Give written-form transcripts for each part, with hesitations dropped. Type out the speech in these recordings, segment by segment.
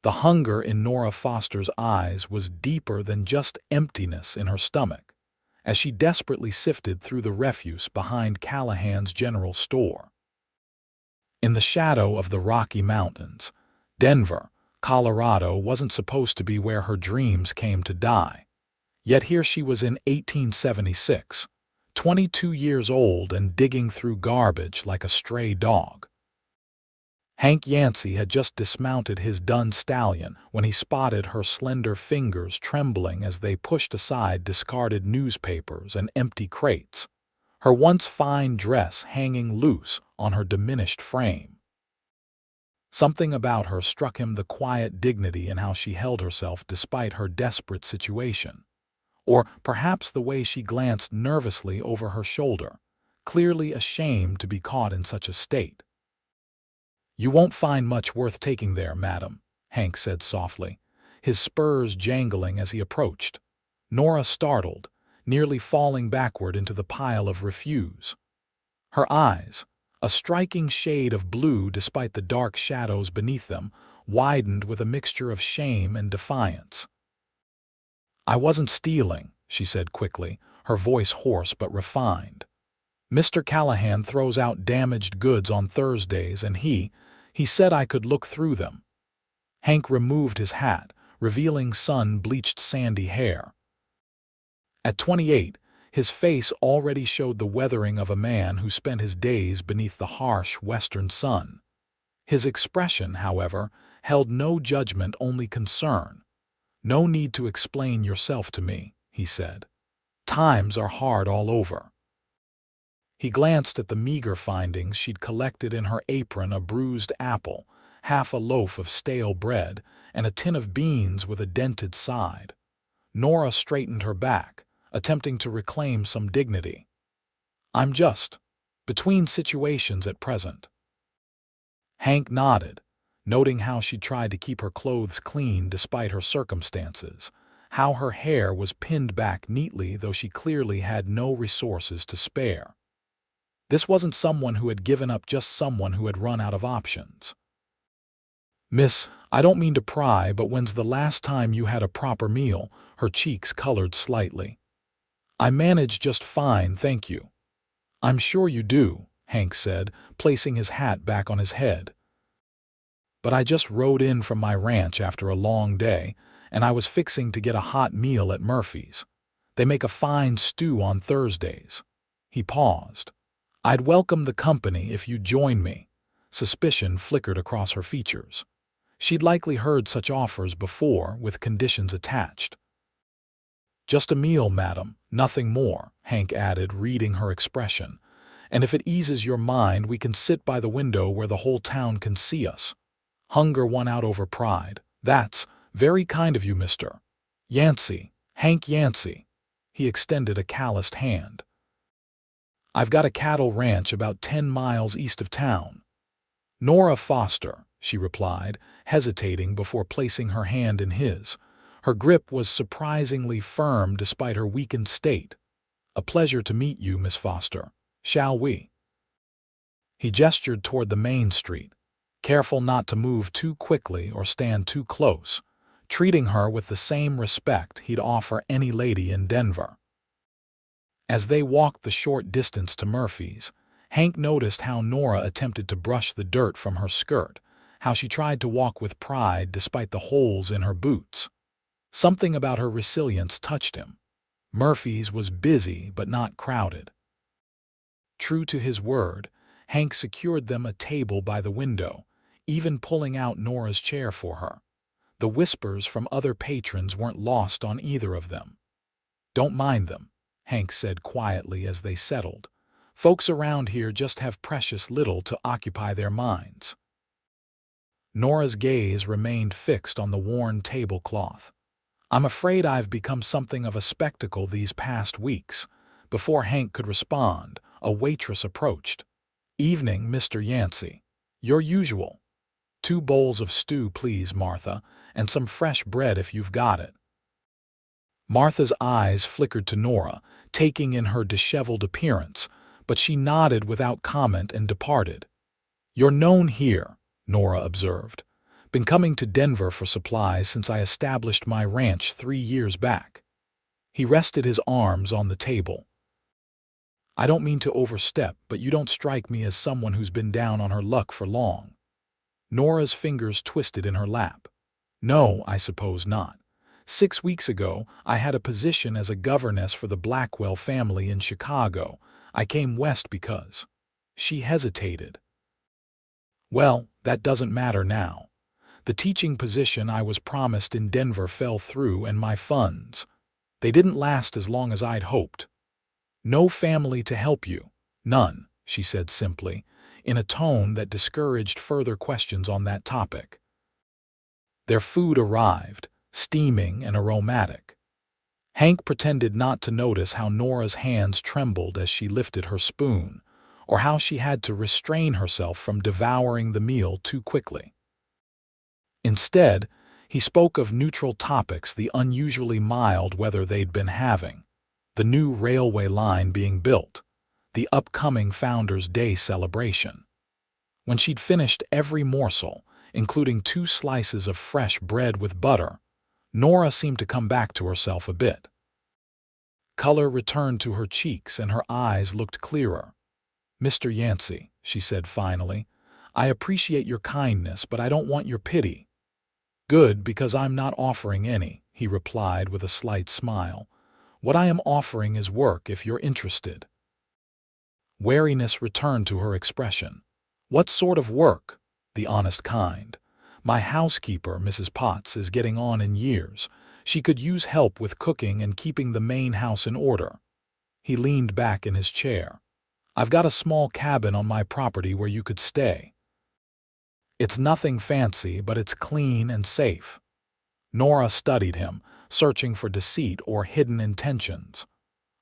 The hunger in Nora Foster's eyes was deeper than just emptiness in her stomach, as she desperately sifted through the refuse behind Callahan's general store. In the shadow of the Rocky Mountains, Denver, Colorado wasn't supposed to be where her dreams came to die. Yet here she was in 1876, 22 years old and digging through garbage like a stray dog. Hank Yancy had just dismounted his dun stallion when he spotted her slender fingers trembling as they pushed aside discarded newspapers and empty crates, her once fine dress hanging loose on her diminished frame. Something about her struck him, the quiet dignity in how she held herself despite her desperate situation. Or perhaps the way she glanced nervously over her shoulder, clearly ashamed to be caught in such a state. "You won't find much worth taking there, madam," Hank said softly, his spurs jangling as he approached. Nora startled, nearly falling backward into the pile of refuse. Her eyes, a striking shade of blue despite the dark shadows beneath them, widened with a mixture of shame and defiance. "I wasn't stealing," she said quickly, her voice hoarse but refined. "Mr. Callahan throws out damaged goods on Thursdays, and he said I could look through them." Hank removed his hat, revealing sun-bleached sandy hair. At 28, his face already showed the weathering of a man who spent his days beneath the harsh western sun. His expression, however, held no judgment, only concern. "No need to explain yourself to me," he said. "Times are hard all over." He glanced at the meager findings she'd collected in her apron: a bruised apple, half a loaf of stale bread, and a tin of beans with a dented side. Nora straightened her back, attempting to reclaim some dignity. "I'm just between situations at present." Hank nodded, noting how she tried to keep her clothes clean despite her circumstances, how her hair was pinned back neatly though she clearly had no resources to spare. This wasn't someone who had given up, just someone who had run out of options. "Miss, I don't mean to pry, but when's the last time you had a proper meal?" Her cheeks colored slightly. "I manage just fine, thank you." "I'm sure you do," Hank said, placing his hat back on his head. "But I just rode in from my ranch after a long day, and I was fixing to get a hot meal at Murphy's. They make a fine stew on Thursdays." He paused. "I'd welcome the company if you'd join me." Suspicion flickered across her features. She'd likely heard such offers before, with conditions attached. "Just a meal, madam, nothing more," Hank added, reading her expression. "And if it eases your mind, we can sit by the window where the whole town can see us." Hunger won out over pride. "That's very kind of you, Mr. Yancy, Hank Yancy." He extended a calloused hand. "I've got a cattle ranch about 10 miles east of town." "Nora Foster," she replied, hesitating before placing her hand in his. Her grip was surprisingly firm despite her weakened state. "A pleasure to meet you, Miss Foster. Shall we?" He gestured toward the main street, careful not to move too quickly or stand too close, treating her with the same respect he'd offer any lady in Denver. As they walked the short distance to Murphy's, Hank noticed how Nora attempted to brush the dirt from her skirt, how she tried to walk with pride despite the holes in her boots. Something about her resilience touched him. Murphy's was busy but not crowded. True to his word, Hank secured them a table by the window, even pulling out Nora's chair for her. The whispers from other patrons weren't lost on either of them. "Don't mind them," Hank said quietly as they settled. "Folks around here just have precious little to occupy their minds." Nora's gaze remained fixed on the worn tablecloth. "I'm afraid I've become something of a spectacle these past weeks." Before Hank could respond, a waitress approached. "Evening, Mr. Yancy. Your usual." "2 bowls of stew, please, Martha, and some fresh bread if you've got it." Martha's eyes flickered to Nora, taking in her disheveled appearance, but she nodded without comment and departed. "You're known here," Nora observed. Been coming to Denver for supplies since I established my ranch 3 years back. He rested his arms on the table. I don't mean to overstep, but you don't strike me as someone who's been down on her luck for long. Nora's fingers twisted in her lap. No, I suppose not. 6 weeks ago, I had a position as a governess for the Blackwell family in Chicago. I came west because... She hesitated. Well, that doesn't matter now. The teaching position I was promised in Denver fell through, and my funds, they didn't last as long as I'd hoped. No family to help you. None, she said simply, in a tone that discouraged further questions on that topic. Their food arrived, steaming and aromatic. Hank pretended not to notice how Nora's hands trembled as she lifted her spoon, or how she had to restrain herself from devouring the meal too quickly. Instead, he spoke of neutral topics, the unusually mild weather they'd been having, the new railway line being built, the upcoming Founders' Day celebration. When she'd finished every morsel, including 2 slices of fresh bread with butter, Nora seemed to come back to herself a bit. Color returned to her cheeks and her eyes looked clearer. "Mr. Yancy," she said finally, "I appreciate your kindness, but I don't want your pity." "Good, because I'm not offering any," he replied with a slight smile. "What I am offering is work if you're interested." Wariness returned to her expression. "What sort of work?" "The honest kind. My housekeeper, Mrs. Potts, is getting on in years. She could use help with cooking and keeping the main house in order." He leaned back in his chair. "I've got a small cabin on my property where you could stay. It's nothing fancy, but it's clean and safe." Nora studied him, searching for deceit or hidden intentions.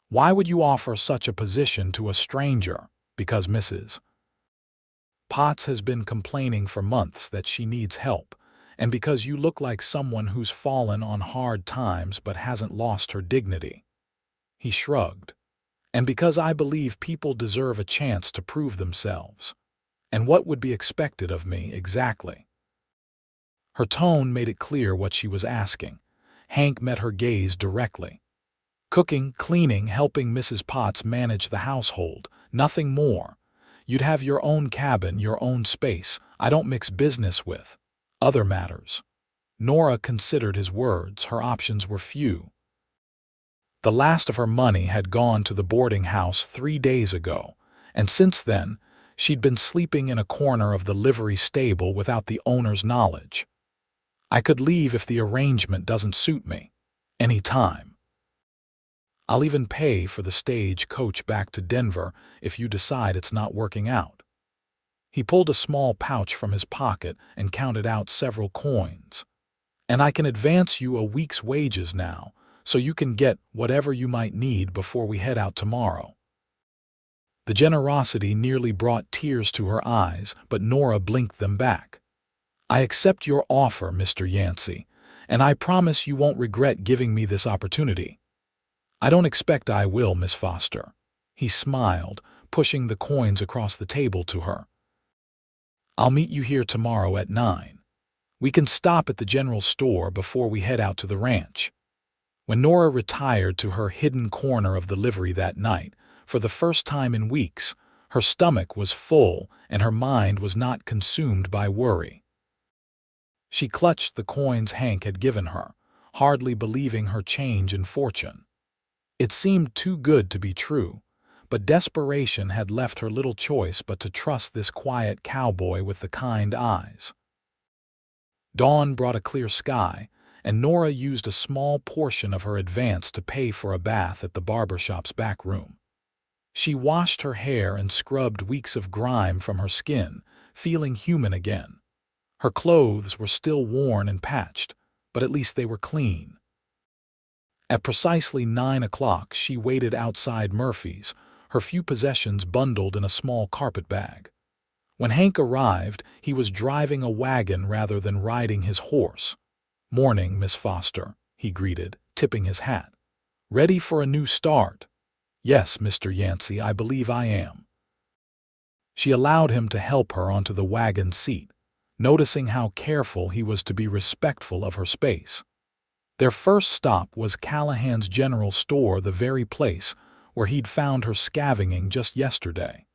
"Why would you offer such a position to a stranger?" "Because Mrs. Potts has been complaining for months that she needs help, and because you look like someone who's fallen on hard times but hasn't lost her dignity." He shrugged. "And because I believe people deserve a chance to prove themselves. And what would be expected of me exactly?" Her tone made it clear what she was asking. Hank met her gaze directly. "Cooking, cleaning, helping Mrs. Potts manage the household, nothing more. You'd have your own cabin, your own space. I don't mix business with other matters." Nora considered his words. Her options were few. The last of her money had gone to the boarding house 3 days ago, and since then, she'd been sleeping in a corner of the livery stable without the owner's knowledge. "I could leave if the arrangement doesn't suit me. Any time. I'll even pay for the stage coach back to Denver if you decide it's not working out." He pulled a small pouch from his pocket and counted out several coins. "And I can advance you a week's wages now, so you can get whatever you might need before we head out tomorrow." The generosity nearly brought tears to her eyes, but Nora blinked them back. "I accept your offer, Mr. Yancy, and I promise you won't regret giving me this opportunity." "I don't expect I will, Miss Foster." He smiled, pushing the coins across the table to her. "I'll meet you here tomorrow at 9. We can stop at the general store before we head out to the ranch." When Nora retired to her hidden corner of the livery that night, for the first time in weeks, her stomach was full and her mind was not consumed by worry. She clutched the coins Hank had given her, hardly believing her change in fortune. It seemed too good to be true, but desperation had left her little choice but to trust this quiet cowboy with the kind eyes. Dawn brought a clear sky, and Nora used a small portion of her advance to pay for a bath at the barbershop's back room. She washed her hair and scrubbed weeks of grime from her skin, feeling human again. Her clothes were still worn and patched, but at least they were clean. At precisely 9 o'clock, she waited outside Murphy's, her few possessions bundled in a small carpet bag. When Hank arrived, he was driving a wagon rather than riding his horse. "Morning, Miss Foster," he greeted, tipping his hat. "Ready for a new start?" "Yes, Mr. Yancy, I believe I am." She allowed him to help her onto the wagon seat. noticing how careful he was to be respectful of her space. Their first stop was Callahan's general store, the very place where he'd found her scavenging just yesterday.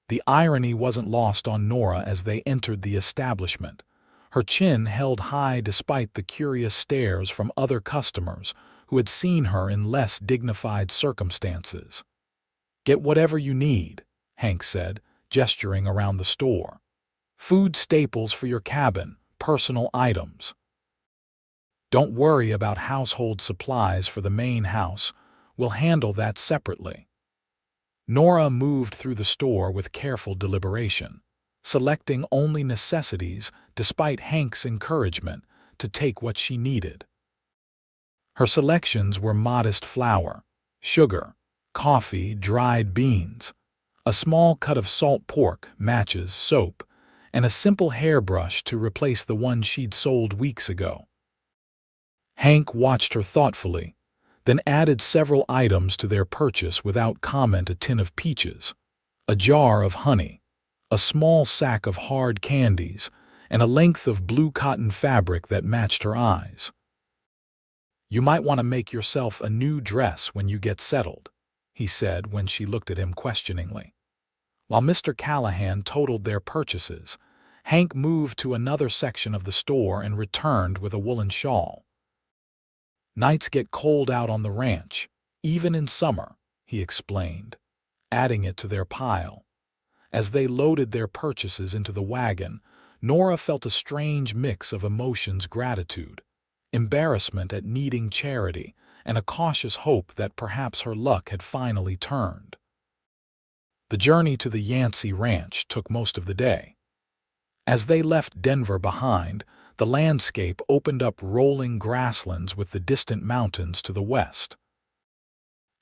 The irony wasn't lost on Nora as they entered the establishment, her chin held high despite the curious stares from other customers who had seen her in less dignified circumstances. "Get whatever you need," Hank said, gesturing around the store. "Food staples for your cabin, personal items. Don't worry about household supplies for the main house. We'll handle that separately." Nora moved through the store with careful deliberation, selecting only necessities despite Hank's encouragement to take what she needed. Her selections were modest: flour, sugar, coffee, dried beans, a small cut of salt pork, matches, soap, and a simple hairbrush to replace the one she'd sold weeks ago. Hank watched her thoughtfully, then added several items to their purchase without comment: a tin of peaches, a jar of honey, a small sack of hard candies, and a length of blue cotton fabric that matched her eyes. "You might want to make yourself a new dress when you get settled," he said when she looked at him questioningly. While Mr. Callahan totaled their purchases, Hank moved to another section of the store and returned with a woolen shawl. "Nights get cold out on the ranch, even in summer," he explained, adding it to their pile. As they loaded their purchases into the wagon, Nora felt a strange mix of emotions: gratitude, embarrassment at needing charity, and a cautious hope that perhaps her luck had finally turned. The journey to the Yancy ranch took most of the day. As they left Denver behind, the landscape opened up rolling grasslands with the distant mountains to the west.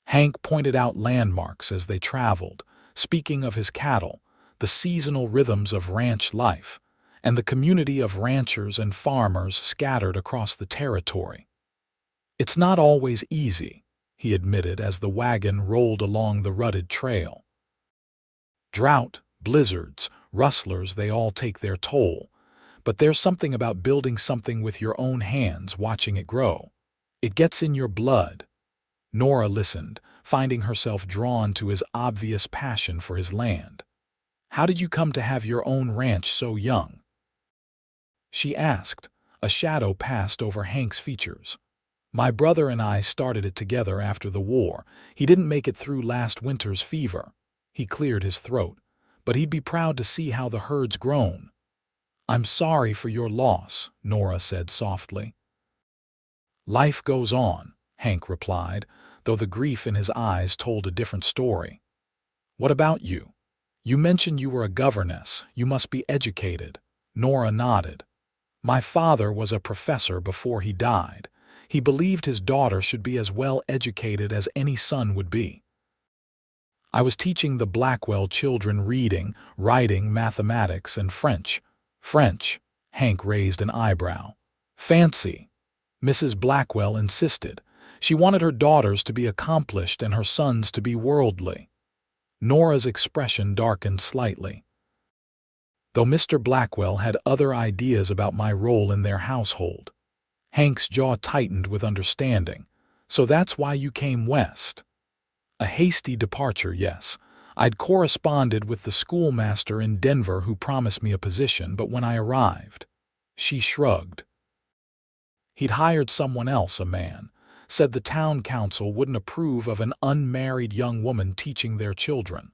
Hank pointed out landmarks as they traveled, speaking of his cattle, the seasonal rhythms of ranch life, and the community of ranchers and farmers scattered across the territory. "It's not always easy," he admitted as the wagon rolled along the rutted trail. "Drought, blizzards, rustlers, they all take their toll. But there's something about building something with your own hands, watching it grow. It gets in your blood." Nora listened, finding herself drawn to his obvious passion for his land. "How did you come to have your own ranch so young?" she asked. A shadow passed over Hank's features. "My brother and I started it together after the war. He didn't make it through last winter's fever." He cleared his throat. "But he'd be proud to see how the herd's grown." "I'm sorry for your loss," Nora said softly. "Life goes on," Hank replied, though the grief in his eyes told a different story. "What about you? You mentioned you were a governess. You must be educated." Nora nodded. "My father was a professor before he died. He believed his daughter should be as well educated as any son would be. I was teaching the Blackwell children reading, writing, mathematics, and French." "French?" Hank raised an eyebrow. "Fancy." Mrs. Blackwell insisted. She wanted her daughters to be accomplished and her sons to be worldly. Nora's expression darkened slightly. "Though Mr. Blackwell had other ideas about my role in their household." Hank's jaw tightened with understanding. "So that's why you came west." "A hasty departure, yes. I'd corresponded with the schoolmaster in Denver who promised me a position, but when I arrived..." She shrugged. "He'd hired someone else, a man. Said the town council wouldn't approve of an unmarried young woman teaching their children."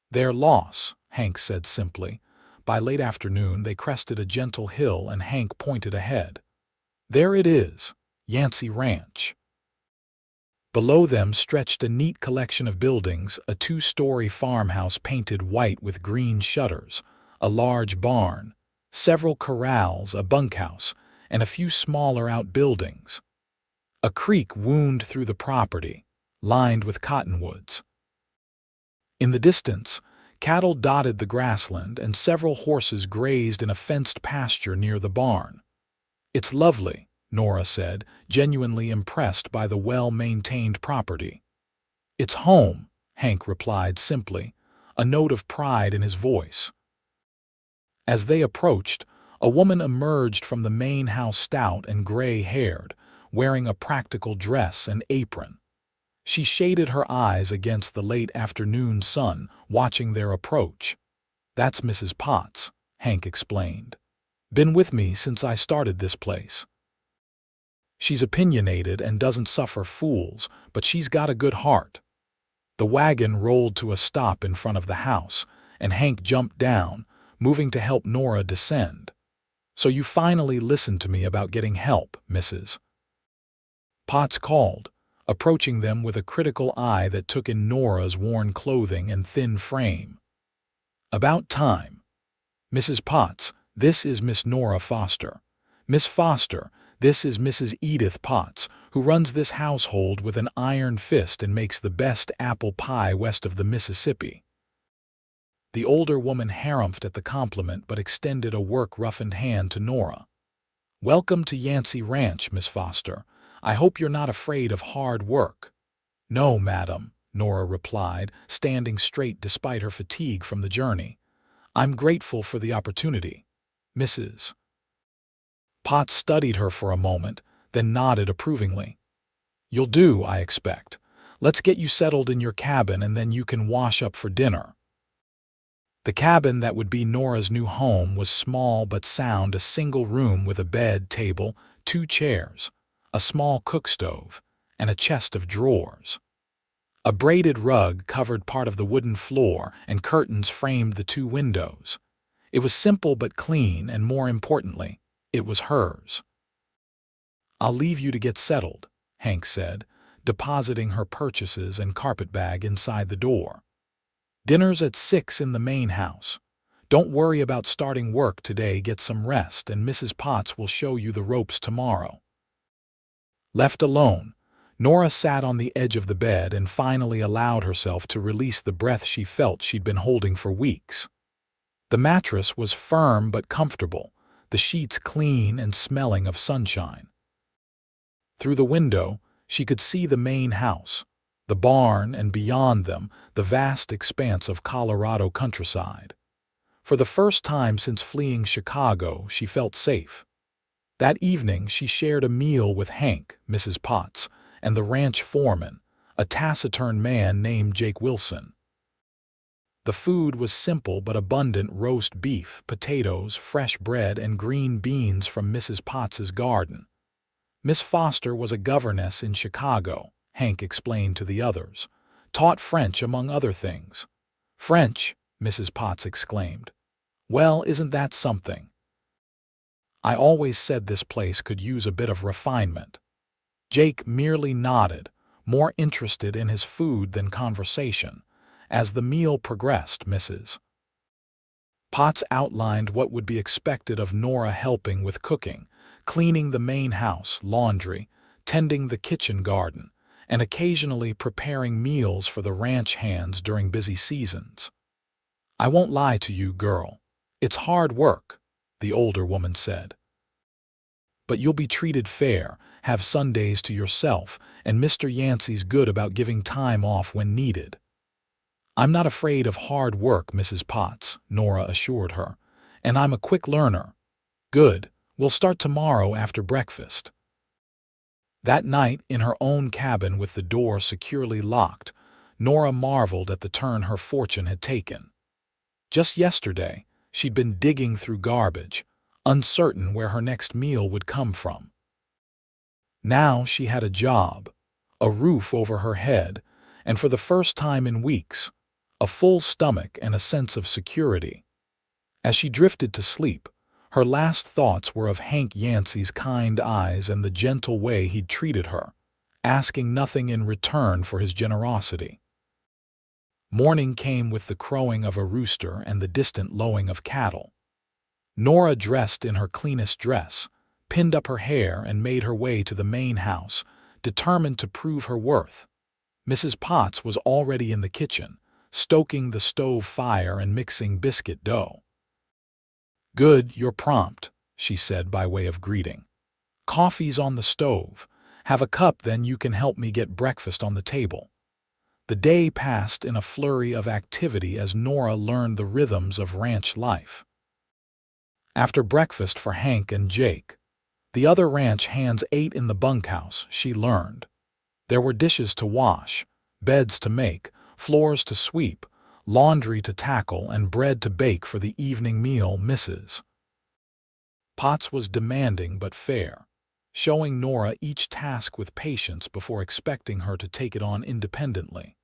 "Their loss," Hank said simply. By late afternoon they crested a gentle hill and Hank pointed ahead. "There it is, Yancy Ranch." Below them stretched a neat collection of buildings: a two-story farmhouse painted white with green shutters, a large barn, several corrals, a bunkhouse, and a few smaller outbuildings. A creek wound through the property, lined with cottonwoods. In the distance, cattle dotted the grassland and several horses grazed in a fenced pasture near the barn. "It's lovely," Nora said, genuinely impressed by the well-maintained property. "It's home," Hank replied simply, a note of pride in his voice. As they approached, a woman emerged from the main house, stout and gray-haired, wearing a practical dress and apron. She shaded her eyes against the late afternoon sun, watching their approach. "That's Mrs. Potts," Hank explained. "Been with me since I started this place. She's opinionated and doesn't suffer fools, but she's got a good heart." The wagon rolled to a stop in front of the house, and Hank jumped down, moving to help Nora descend. "So you finally listened to me about getting help, Mrs. Potts called, approaching them with a critical eye that took in Nora's worn clothing and thin frame. "About time. Mrs. Potts, this is Miss Nora Foster. Miss Foster, this is Mrs. Edith Potts, who runs this household with an iron fist and makes the best apple pie west of the Mississippi." The older woman harumphed at the compliment but extended a work-roughened hand to Nora. "Welcome to Yancy Ranch, Miss Foster. I hope you're not afraid of hard work." "No, madam," Nora replied, standing straight despite her fatigue from the journey. "I'm grateful for the opportunity." Mrs. Potts studied her for a moment, then nodded approvingly. "You'll do, I expect. Let's get you settled in your cabin and then you can wash up for dinner." The cabin that would be Nora's new home was small but sound, a single room with a bed, table, 2 chairs, a small cook stove, and a chest of drawers. A braided rug covered part of the wooden floor, and curtains framed the 2 windows. It was simple but clean, and more importantly, it was hers. "I'll leave you to get settled," Hank said, depositing her purchases and carpetbag inside the door. "Dinner's at 6 in the main house. Don't worry about starting work today, get some rest, and Mrs. Potts will show you the ropes tomorrow." Left alone, Nora sat on the edge of the bed and finally allowed herself to release the breath she felt she'd been holding for weeks. The mattress was firm but comfortable, the sheets clean and smelling of sunshine. Through the window, she could see the main house, the barn, and beyond them, the vast expanse of Colorado countryside. For the first time since fleeing Chicago, she felt safe. That evening, she shared a meal with Hank, Mrs. Potts, and the ranch foreman, a taciturn man named Jake Wilson. The food was simple but abundant: roast beef, potatoes, fresh bread, and green beans from Mrs. Potts's garden. Miss Foster was a governess in Chicago, Hank explained to the others. Taught French, among other things. "French?" Mrs. Potts exclaimed. "Well, isn't that something? I always said this place could use a bit of refinement." Jake merely nodded, more interested in his food than conversation. As the meal progressed, Mrs. Potts outlined what would be expected of Nora: helping with cooking, cleaning the main house, laundry, tending the kitchen garden, and occasionally preparing meals for the ranch hands during busy seasons. "I won't lie to you, girl. It's hard work," the older woman said. "But you'll be treated fair, have Sundays to yourself, and Mr. Yancy's good about giving time off when needed." "I'm not afraid of hard work, Mrs. Potts," Nora assured her, "and I'm a quick learner." "Good. We'll start tomorrow after breakfast." That night, in her own cabin with the door securely locked, Nora marveled at the turn her fortune had taken. Just yesterday, she'd been digging through garbage, uncertain where her next meal would come from. Now she had a job, a roof over her head, and for the first time in weeks, a full stomach and a sense of security. As she drifted to sleep, her last thoughts were of Hank Yancy's kind eyes and the gentle way he'd treated her, asking nothing in return for his generosity. Morning came with the crowing of a rooster and the distant lowing of cattle. Nora dressed in her cleanest dress, pinned up her hair, and made her way to the main house, determined to prove her worth. Mrs. Potts was already in the kitchen, stoking the stove fire and mixing biscuit dough. "Good, you're prompt," she said by way of greeting. "Coffee's on the stove. Have a cup, then you can help me get breakfast on the table." The day passed in a flurry of activity as Nora learned the rhythms of ranch life. After breakfast for Hank and Jake, the other ranch hands ate in the bunkhouse, she learned. There were dishes to wash, beds to make, floors to sweep, laundry to tackle, and bread to bake for the evening meal. Mrs. Potts was demanding but fair, showing Nora each task with patience before expecting her to take it on independently.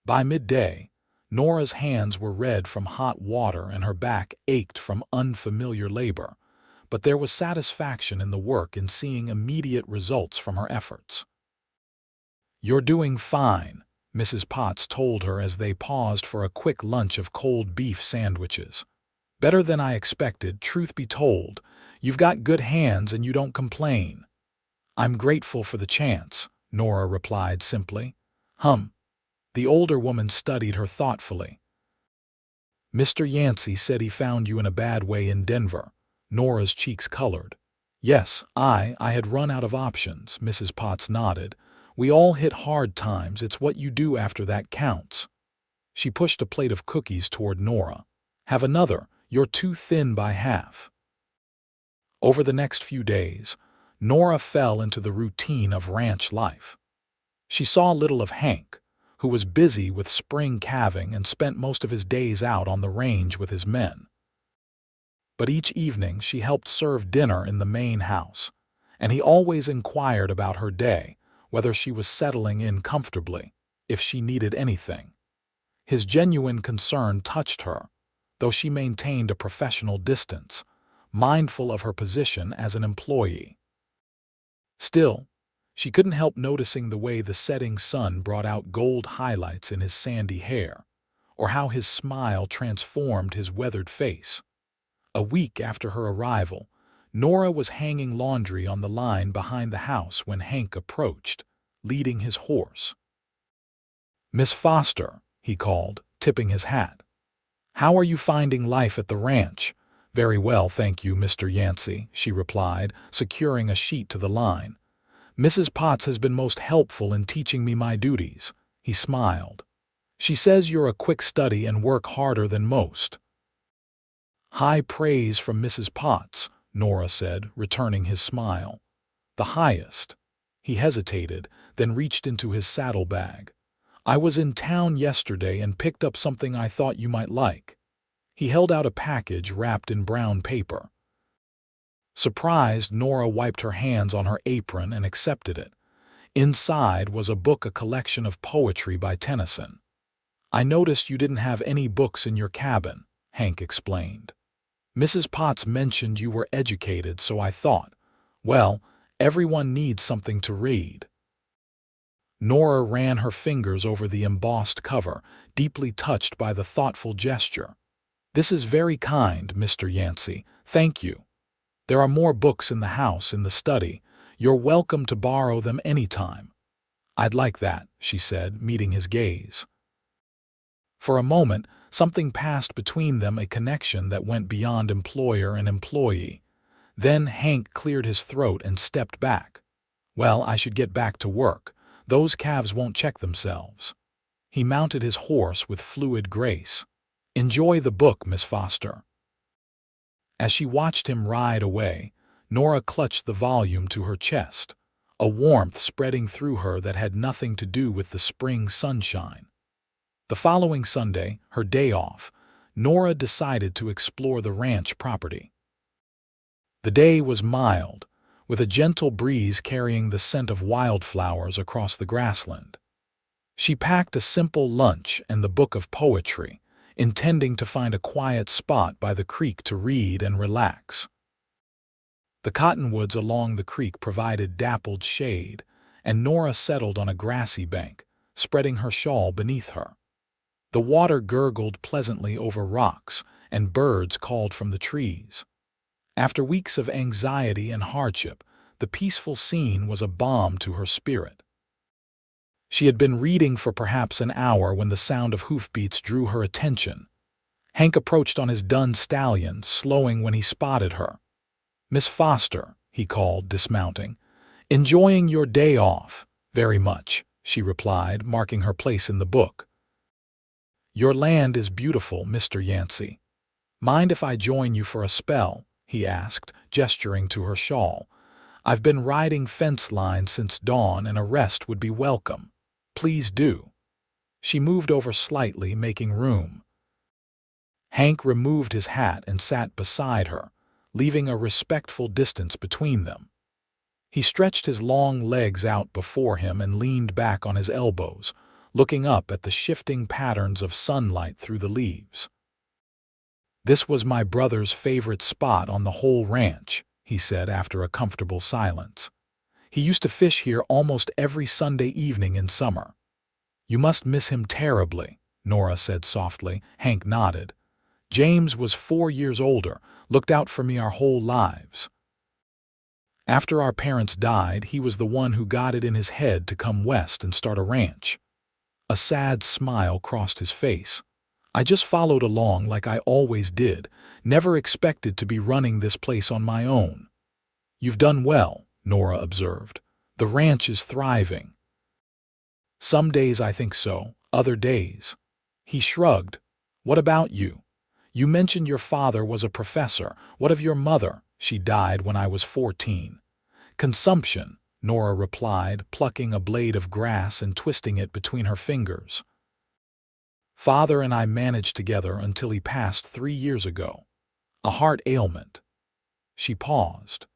By midday, Nora's hands were red from hot water and her back ached from unfamiliar labor, but there was satisfaction in the work in seeing immediate results from her efforts. "You're doing fine," Mrs. Potts told her as they paused for a quick lunch of cold beef sandwiches. "Better than I expected, truth be told. You've got good hands and you don't complain." "I'm grateful for the chance," Nora replied simply. The older woman studied her thoughtfully. "Mr. Yancy said he found you in a bad way in Denver." Nora's cheeks colored. "Yes, I had run out of options," Mrs. Potts nodded. "We all hit hard times. It's what you do after that counts." She pushed a plate of cookies toward Nora. "Have another. You're too thin by half." Over the next few days, Nora fell into the routine of ranch life. She saw little of Hank, who was busy with spring calving and spent most of his days out on the range with his men. But each evening she helped serve dinner in the main house, and he always inquired about her day, whether she was settling in comfortably, if she needed anything. His genuine concern touched her, though she maintained a professional distance, mindful of her position as an employee. Still, she couldn't help noticing the way the setting sun brought out gold highlights in his sandy hair, or how his smile transformed his weathered face. A week after her arrival, Nora was hanging laundry on the line behind the house when Hank approached, leading his horse. "Miss Foster," he called, tipping his hat. "How are you finding life at the ranch?" "Very well, thank you, Mr. Yancy," she replied, securing a sheet to the line. "Mrs. Potts has been most helpful in teaching me my duties." He smiled. "She says you're a quick study and work harder than most." "High praise from Mrs. Potts," Nora said, returning his smile. "The highest." He hesitated, then reached into his saddlebag. "I was in town yesterday and picked up something I thought you might like." He held out a package wrapped in brown paper. Surprised, Nora wiped her hands on her apron and accepted it. Inside was a book, a collection of poetry by Tennyson. "I noticed you didn't have any books in your cabin," Hank explained. "Mrs. Potts mentioned you were educated, so I thought, well, everyone needs something to read." Nora ran her fingers over the embossed cover, deeply touched by the thoughtful gesture. "This is very kind, Mr. Yancy. Thank you. There are more books in the house, in the study. You're welcome to borrow them any time." "I'd like that," she said, meeting his gaze. For a moment, something passed between them, a connection that went beyond employer and employee. Then Hank cleared his throat and stepped back. "Well, I should get back to work. Those calves won't check themselves." He mounted his horse with fluid grace. "Enjoy the book, Miss Foster." As she watched him ride away, Nora clutched the volume to her chest, a warmth spreading through her that had nothing to do with the spring sunshine. The following Sunday, her day off, Nora decided to explore the ranch property. The day was mild, with a gentle breeze carrying the scent of wildflowers across the grassland. She packed a simple lunch and the book of poetry, intending to find a quiet spot by the creek to read and relax. The cottonwoods along the creek provided dappled shade, and Nora settled on a grassy bank, spreading her shawl beneath her. The water gurgled pleasantly over rocks, and birds called from the trees. After weeks of anxiety and hardship, the peaceful scene was a balm to her spirit. She had been reading for perhaps an hour when the sound of hoofbeats drew her attention. Hank approached on his dun stallion, slowing when he spotted her. "Miss Foster," he called, dismounting. "Enjoying your day off?" "Very much," she replied, marking her place in the book. "Your land is beautiful, Mr. Yancy." "Mind if I join you for a spell?" he asked, gesturing to her shawl. "I've been riding fence lines since dawn and a rest would be welcome. Please do." She moved over slightly, making room. Hank removed his hat and sat beside her, leaving a respectful distance between them. He stretched his long legs out before him and leaned back on his elbows, looking up at the shifting patterns of sunlight through the leaves. "This was my brother's favorite spot on the whole ranch," he said after a comfortable silence. "He used to fish here almost every Sunday evening in summer." "You must miss him terribly," Nora said softly. Hank nodded. "James was 4 years older, looked out for me our whole lives. After our parents died, he was the one who got it in his head to come west and start a ranch." A sad smile crossed his face. "I just followed along like I always did, never expected to be running this place on my own." "You've done well," Nora observed. "The ranch is thriving." "Some days I think so, other days." He shrugged. "What about you? You mentioned your father was a professor. What of your mother? She died when I was 14. "Consumption," Nora replied, plucking a blade of grass and twisting it between her fingers. "Father and I managed together until he passed 3 years ago. A heart ailment." She paused.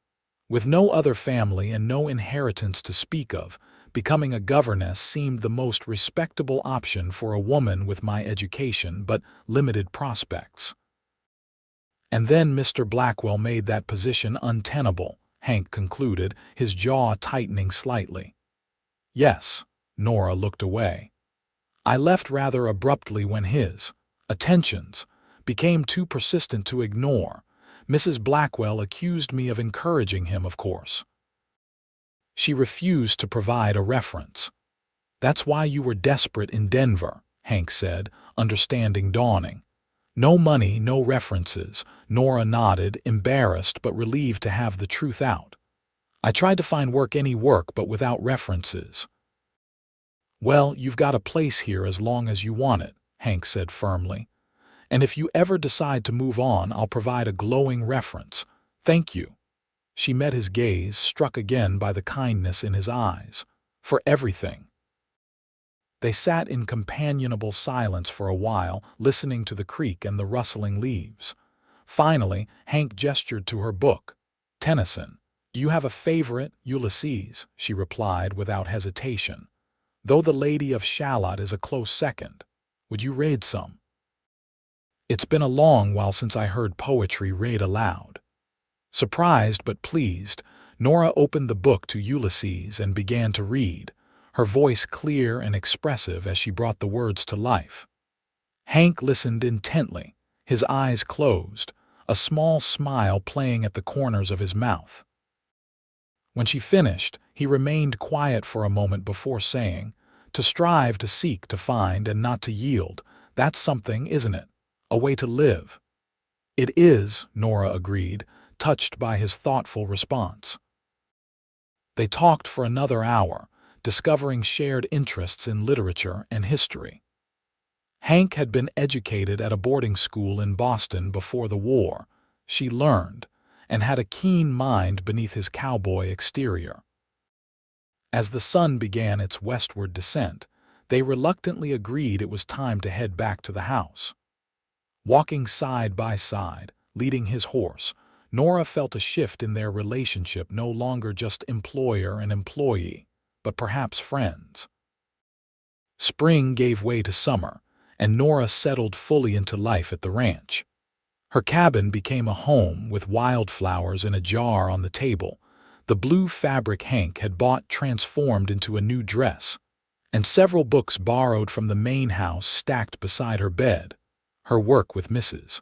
With no other family and no inheritance to speak of, becoming a governess seemed the most respectable option for a woman with my education but limited prospects. "And then Mr. Blackwell made that position untenable," Hank concluded, his jaw tightening slightly. "Yes." Nora looked away. "I left rather abruptly when his attentions became too persistent to ignore. Mrs. Blackwell accused me of encouraging him, of course. She refused to provide a reference." "That's why you were desperate in Denver," Hank said, understanding dawning. "No money, no references." Nora nodded, embarrassed but relieved to have the truth out. "I tried to find any work, but without references." "Well, you've got a place here as long as you want it," Hank said firmly. "And if you ever decide to move on, I'll provide a glowing reference. Thank you." She met his gaze, struck again by the kindness in his eyes. "For everything." They sat in companionable silence for a while, listening to the creek and the rustling leaves. Finally, Hank gestured to her book. "Tennyson. Do you have a favorite?" "Ulysses," she replied without hesitation. "Though the Lady of Shalott is a close second. Would you read some?" "It's been a long while since I heard poetry read aloud." Surprised but pleased, Nora opened the book to Ulysses and began to read, her voice clear and expressive as she brought the words to life. Hank listened intently, his eyes closed, a small smile playing at the corners of his mouth. When she finished, he remained quiet for a moment before saying, "To strive, to seek, to find, and not to yield, that's something, isn't it? A way to live." "It is," Nora agreed, touched by his thoughtful response. They talked for another hour, discovering shared interests in literature and history. Hank had been educated at a boarding school in Boston before the war, she learned, and had a keen mind beneath his cowboy exterior. As the sun began its westward descent, they reluctantly agreed it was time to head back to the house. Walking side by side, leading his horse, Nora felt a shift in their relationship, no longer just employer and employee, but perhaps friends. Spring gave way to summer, and Nora settled fully into life at the ranch. Her cabin became a home with wildflowers in a jar on the table, the blue fabric Hank had bought transformed into a new dress, and several books borrowed from the main house stacked beside her bed. Her work with Mrs.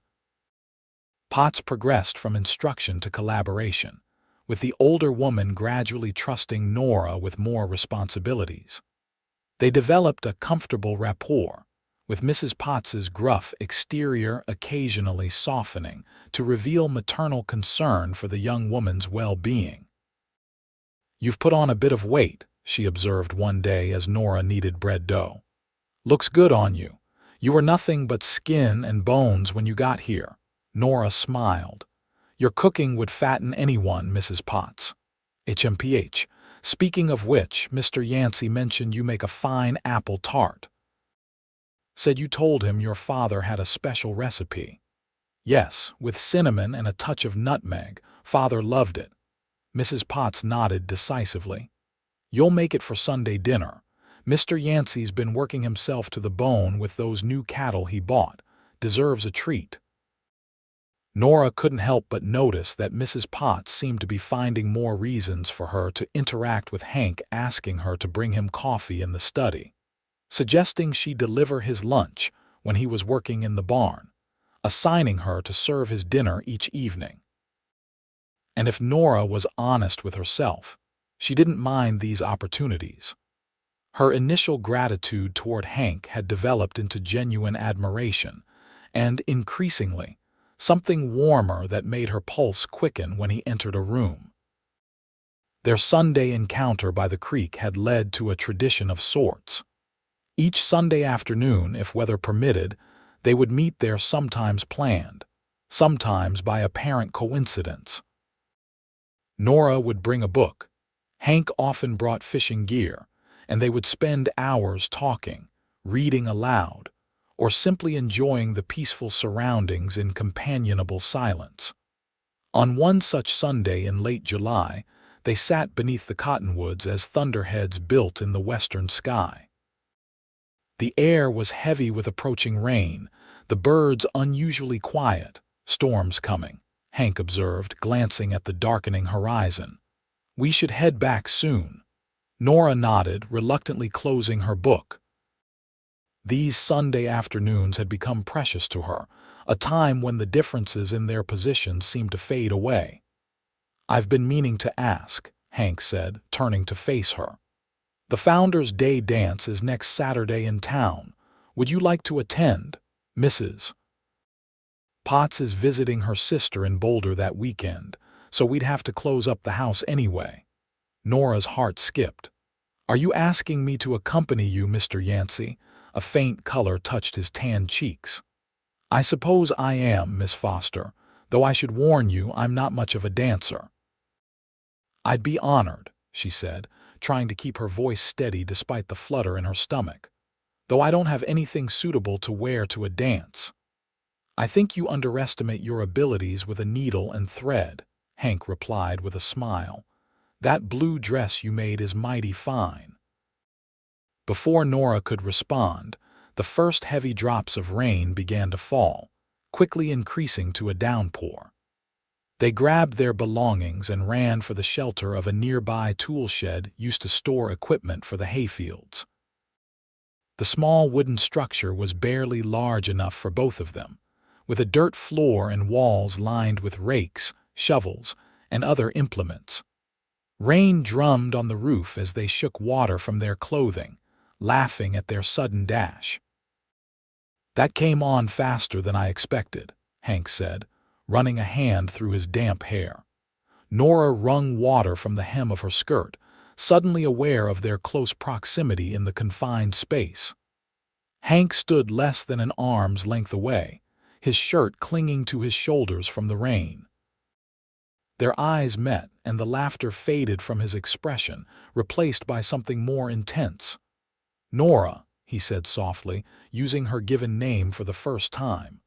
Potts progressed from instruction to collaboration, with the older woman gradually trusting Nora with more responsibilities. They developed a comfortable rapport, with Mrs. Potts's gruff exterior occasionally softening to reveal maternal concern for the young woman's well-being. "You've put on a bit of weight," she observed one day as Nora kneaded bread dough. "Looks good on you. You were nothing but skin and bones when you got here." Nora smiled. Your cooking would fatten anyone, Mrs. Potts. HMPH. Speaking of which, Mr. Yancy mentioned you make a fine apple tart. Said you told him your father had a special recipe. Yes, with cinnamon and a touch of nutmeg. Father loved it. Mrs. Potts nodded decisively. You'll make it for Sunday dinner. Mr. Yancy's been working himself to the bone with those new cattle he bought. Deserves a treat. Nora couldn't help but notice that Mrs. Potts seemed to be finding more reasons for her to interact with Hank, asking her to bring him coffee in the study, suggesting she deliver his lunch when he was working in the barn, assigning her to serve his dinner each evening. And if Nora was honest with herself, she didn't mind these opportunities. Her initial gratitude toward Hank had developed into genuine admiration, and increasingly, something warmer that made her pulse quicken when he entered a room. Their Sunday encounter by the creek had led to a tradition of sorts. Each Sunday afternoon, if weather permitted, they would meet there, sometimes planned, sometimes by apparent coincidence. Nora would bring a book. Hank often brought fishing gear, and they would spend hours talking, reading aloud, or simply enjoying the peaceful surroundings in companionable silence. On one such Sunday in late July, they sat beneath the cottonwoods as thunderheads built in the western sky. The air was heavy with approaching rain, the birds unusually quiet. Storm's coming, Hank observed, glancing at the darkening horizon. We should head back soon. Nora nodded, reluctantly closing her book. These Sunday afternoons had become precious to her, a time when the differences in their positions seemed to fade away. I've been meaning to ask, Hank said, turning to face her. The Founders' Day dance is next Saturday in town. Would you like to attend, Mrs. Potts is visiting her sister in Boulder that weekend, so we'd have to close up the house anyway. Nora's heart skipped. Are you asking me to accompany you, Mr. Yancy? A faint color touched his tanned cheeks. I suppose I am, Miss Foster, though I should warn you I'm not much of a dancer. I'd be honored, she said, trying to keep her voice steady despite the flutter in her stomach, though I don't have anything suitable to wear to a dance. I think you underestimate your abilities with a needle and thread, Hank replied with a smile. That blue dress you made is mighty fine. Before Nora could respond, the first heavy drops of rain began to fall, quickly increasing to a downpour. They grabbed their belongings and ran for the shelter of a nearby tool shed used to store equipment for the hayfields. The small wooden structure was barely large enough for both of them, with a dirt floor and walls lined with rakes, shovels, and other implements. Rain drummed on the roof as they shook water from their clothing, laughing at their sudden dash. That came on faster than I expected, Hank said, running a hand through his damp hair. Nora wrung water from the hem of her skirt, suddenly aware of their close proximity in the confined space. Hank stood less than an arm's length away, his shirt clinging to his shoulders from the rain. Their eyes met, and the laughter faded from his expression, replaced by something more intense. Nora, he said softly, using her given name for the first time.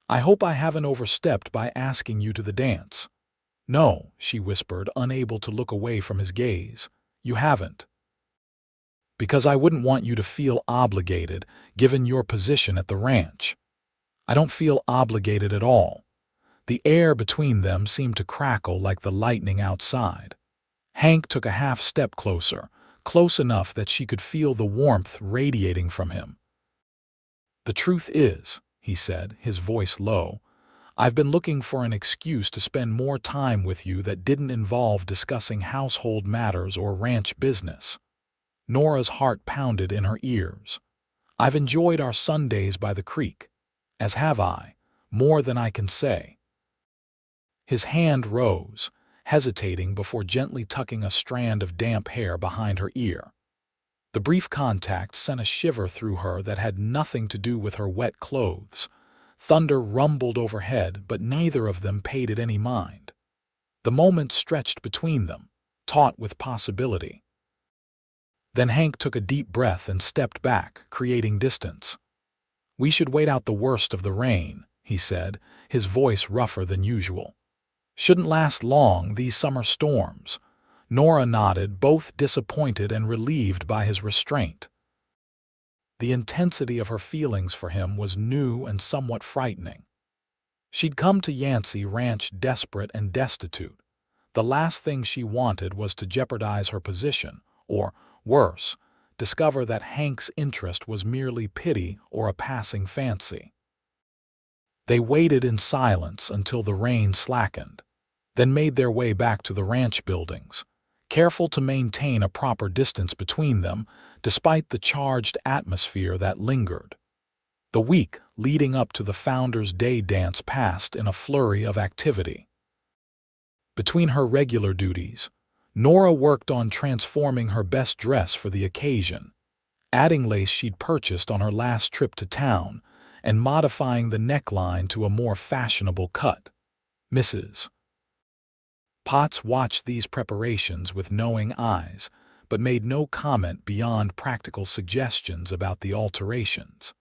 I hope I haven't overstepped by asking you to the dance. No, she whispered, unable to look away from his gaze. You haven't. Because I wouldn't want you to feel obligated, given your position at the ranch. I don't feel obligated at all. The air between them seemed to crackle like the lightning outside. Hank took a half step closer, close enough that she could feel the warmth radiating from him. The truth is, he said, his voice low, I've been looking for an excuse to spend more time with you that didn't involve discussing household matters or ranch business. Nora's heart pounded in her ears. I've enjoyed our Sundays by the creek, as have I, more than I can say. His hand rose, hesitating before gently tucking a strand of damp hair behind her ear. The brief contact sent a shiver through her that had nothing to do with her wet clothes, Thunder rumbled overhead, but neither of them paid it any mind. The moment stretched between them, taut with possibility. Then Hank took a deep breath and stepped back, creating distance. "We should wait out the worst of the rain," he said, his voice rougher than usual. "Shouldn't last long, these summer storms." Nora nodded, both disappointed and relieved by his restraint. The intensity of her feelings for him was new and somewhat frightening. She'd come to Yancy Ranch desperate and destitute. The last thing she wanted was to jeopardize her position, or, worse, discover that Hank's interest was merely pity or a passing fancy. They waited in silence until the rain slackened, then made their way back to the ranch buildings, careful to maintain a proper distance between them despite the charged atmosphere that lingered. The week leading up to the Founders' Day dance passed in a flurry of activity. Between her regular duties, Nora worked on transforming her best dress for the occasion, adding lace she'd purchased on her last trip to town and modifying the neckline to a more fashionable cut. Mrs. Potts watched these preparations with knowing eyes, but made no comment beyond practical suggestions about the alterations.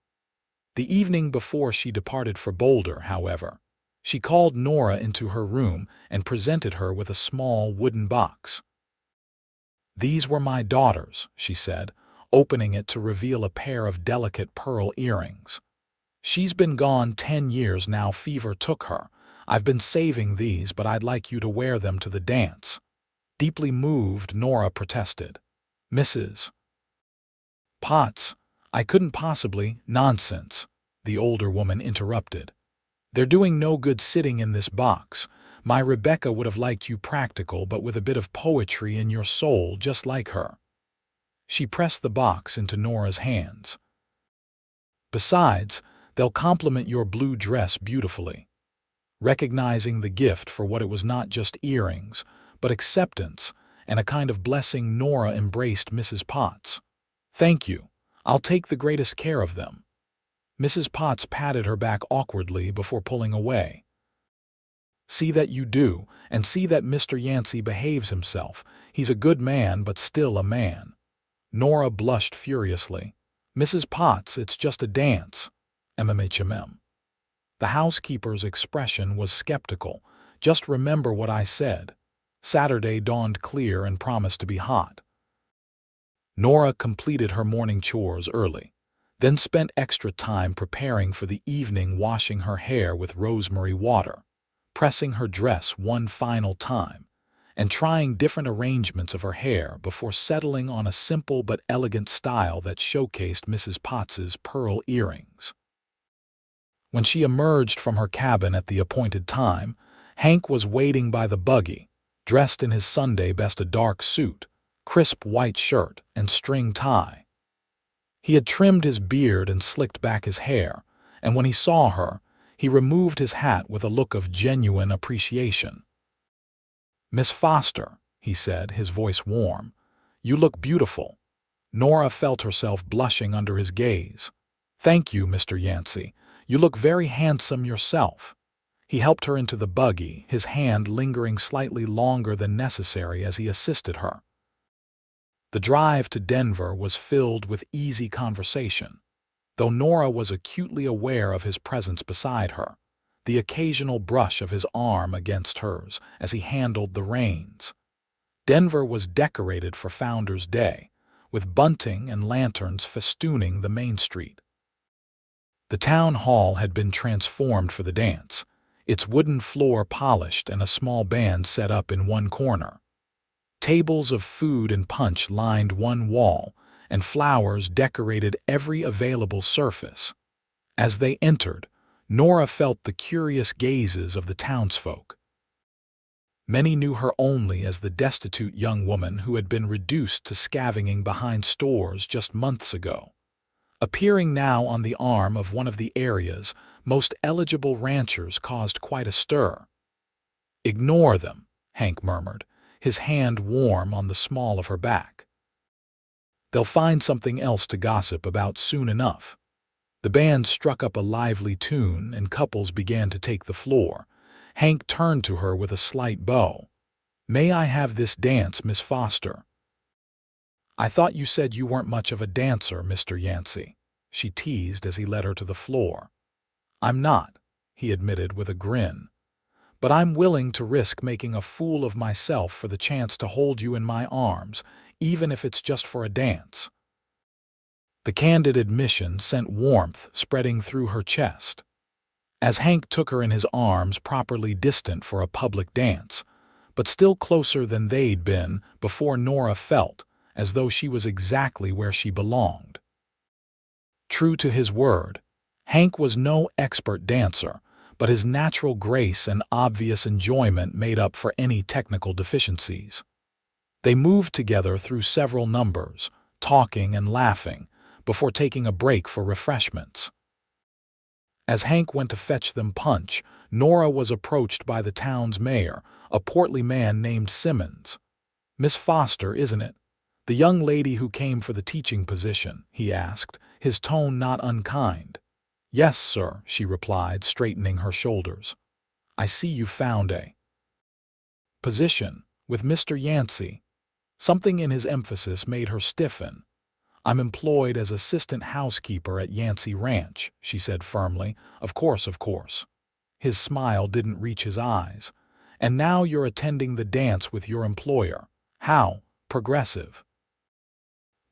The evening before she departed for Boulder, however, she called Nora into her room and presented her with a small wooden box. "These were my daughter's," she said, opening it to reveal a pair of delicate pearl earrings. "She's been gone 10 years now. Fever took her. I've been saving these, but I'd like you to wear them to the dance." Deeply moved, Nora protested. "Mrs. Potts, I couldn't possibly—" "Nonsense," the older woman interrupted. "They're doing no good sitting in this box. My Rebecca would have liked you practical, but with a bit of poetry in your soul, just like her." She pressed the box into Nora's hands. "Besides, they'll complement your blue dress beautifully." Recognizing the gift for what it was, not just earrings, but acceptance and a kind of blessing, Nora embraced Mrs. Potts. "Thank you. I'll take the greatest care of them." Mrs. Potts patted her back awkwardly before pulling away. "See that you do, and see that Mr. Yancy behaves himself. He's a good man, but still a man." Nora blushed furiously. "Mrs. Potts, it's just a dance." MMHMM. The housekeeper's expression was skeptical. "Just remember what I said." Saturday dawned clear and promised to be hot. Nora completed her morning chores early, then spent extra time preparing for the evening, washing her hair with rosemary water, pressing her dress one final time, and trying different arrangements of her hair before settling on a simple but elegant style that showcased Mrs. Potts's pearl earrings. When she emerged from her cabin at the appointed time, Hank was waiting by the buggy, dressed in his Sunday best, a dark suit, crisp white shirt, and string tie. He had trimmed his beard and slicked back his hair, and when he saw her, he removed his hat with a look of genuine appreciation. "Miss Foster," he said, his voice warm, "you look beautiful." Nora felt herself blushing under his gaze. "Thank you, Mr. Yancy. You look very handsome yourself." He helped her into the buggy, his hand lingering slightly longer than necessary as he assisted her. The drive to Denver was filled with easy conversation, though Nora was acutely aware of his presence beside her, the occasional brush of his arm against hers as he handled the reins. Denver was decorated for Founders' Day, with bunting and lanterns festooning the main street. The town hall had been transformed for the dance, its wooden floor polished and a small band set up in one corner. Tables of food and punch lined one wall, and flowers decorated every available surface. As they entered, Nora felt the curious gazes of the townsfolk. Many knew her only as the destitute young woman who had been reduced to scavenging behind stores just months ago. Appearing now on the arm of one of the area's most eligible ranchers caused quite a stir. "Ignore them," Hank murmured, his hand warm on the small of her back. "They'll find something else to gossip about soon enough." The band struck up a lively tune and couples began to take the floor. Hank turned to her with a slight bow. "May I have this dance, Miss Foster?" "I thought you said you weren't much of a dancer, Mr. Yancy," she teased as he led her to the floor. "I'm not," he admitted with a grin. "But I'm willing to risk making a fool of myself for the chance to hold you in my arms, even if it's just for a dance." The candid admission sent warmth spreading through her chest. As Hank took her in his arms, properly distant for a public dance, but still closer than they'd been before, Nora felt as though she was exactly where she belonged. True to his word, Hank was no expert dancer, but his natural grace and obvious enjoyment made up for any technical deficiencies. They moved together through several numbers, talking and laughing, before taking a break for refreshments. As Hank went to fetch them punch, Nora was approached by the town's mayor, a portly man named Simmons. "Miss Foster, isn't it? The young lady who came for the teaching position?" he asked, his tone not unkind. "Yes, sir," she replied, straightening her shoulders. "I see you found a position with Mr. Yancy." Something in his emphasis made her stiffen. "I'm employed as assistant housekeeper at Yancy Ranch," she said firmly. Of course, of course." His smile didn't reach his eyes. "And now you're attending the dance with your employer. How progressive."